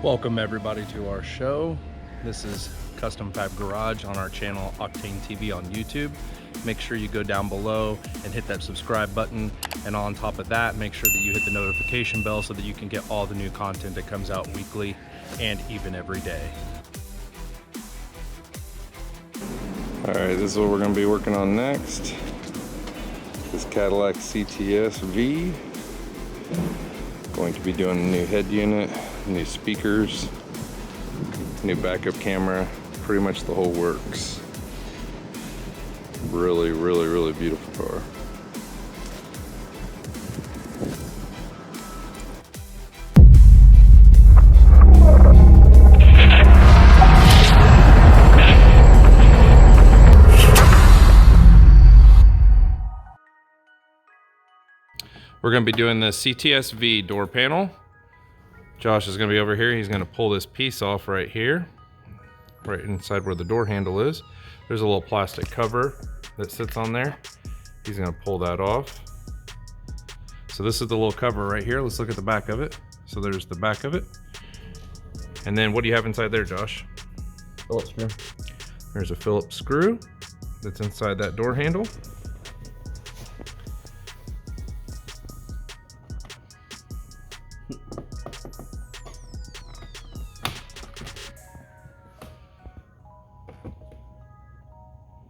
Welcome everybody to our show. This is Custom Fab Garage on our channel Octane TV on YouTube. Make sure you go down below and hit that subscribe button, and on top of that make sure that you hit the notification bell so that you can get all the new content that comes out weekly and even every day. Alright, this is what we're going to be working on next. This Cadillac Cts-V. Going to be doing a new head unit, new speakers, new backup camera, pretty much the whole works. Really beautiful car. We're going to be doing the CTSV door panel. Josh is going to be over here. He's going to pull this piece off right here, right inside where the door handle is. There's a little plastic cover that sits on there. He's going to pull that off. So this is the little cover right here. Let's look at the back of it. So there's the back of it. And then what do you have inside there, Josh? Phillips screw. There's a Phillips screw that's inside that door handle.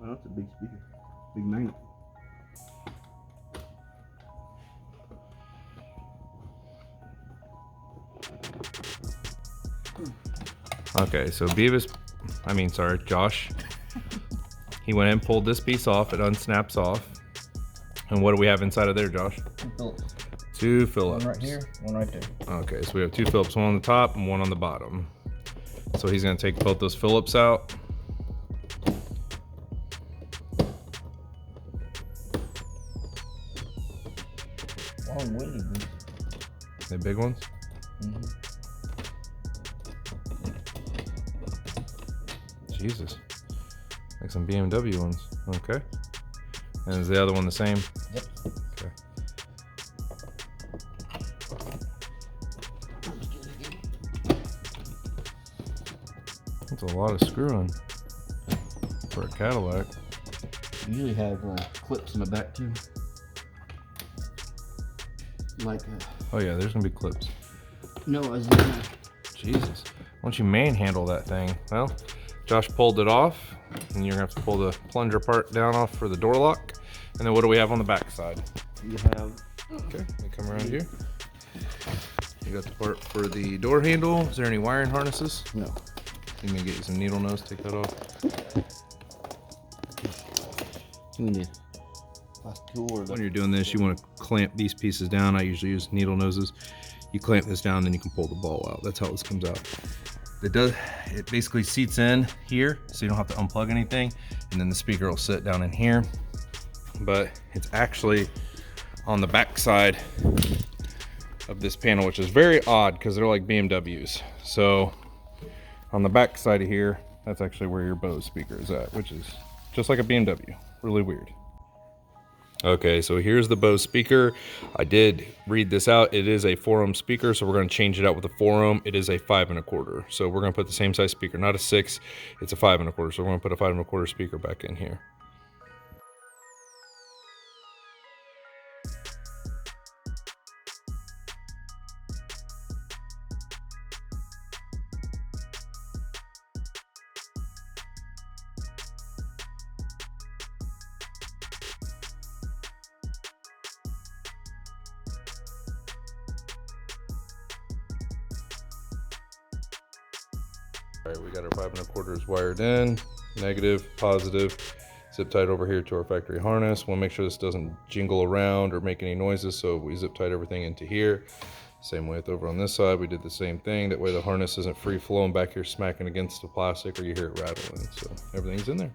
Oh, that's a big speaker. Big magnet. Okay, so Josh, he went and pulled this piece off. It unsnaps off. And what do we have inside of there, Josh? Phillips. Two Phillips. One right here, one right there. Okay, so we have two Phillips, one on the top and one on the bottom. So he's going to take both those Phillips out. Long-winded ones. The big ones? Mm-hmm. Jesus. Like some BMW ones. Okay. And is the other one the same? Yep. Okay. That's a lot of screwing for a Cadillac. You usually have clips in the back too. Like Oh yeah, there's gonna be clips. no, as Jesus. Why don't you manhandle that thing? Well, Josh pulled it off, and you're gonna have to pull the plunger part down off for the door lock. And then what do we have on the back side? you have. Okay, we come around here. You got the part for the door handle. Is there any wiring harnesses? No. You can get you some needle nose, take that off. You need a plastic tool or When you're doing this, you want to clamp these pieces down. I usually use needle noses. You clamp this down, then you can pull the ball out. That's how this comes out. It basically seats in here, so you don't have to unplug anything, and then the speaker will sit down in here. But it's actually on the back side of this panel, which is very odd because they're like BMWs. So on the back side of here, that's actually where your Bose speaker is at, which is just like a BMW. Really weird. Okay, so here's the Bose speaker. I did read this out. It is a 4-ohm speaker, so we're going to change it out with a 4-ohm. It is a 5 1/4. So we're going to put the same size speaker, not a 6. It's a 5 1/4. So we're going to put a 5 1/4 speaker back in here. All right, we got our 5 1/4 wired in, negative, positive, zip tied over here to our factory harness. We'll make sure this doesn't jingle around or make any noises, so we zip tied everything into here. Same way with over on this side, we did the same thing. That way the harness isn't free flowing back here smacking against the plastic or you hear it rattling. So everything's in there.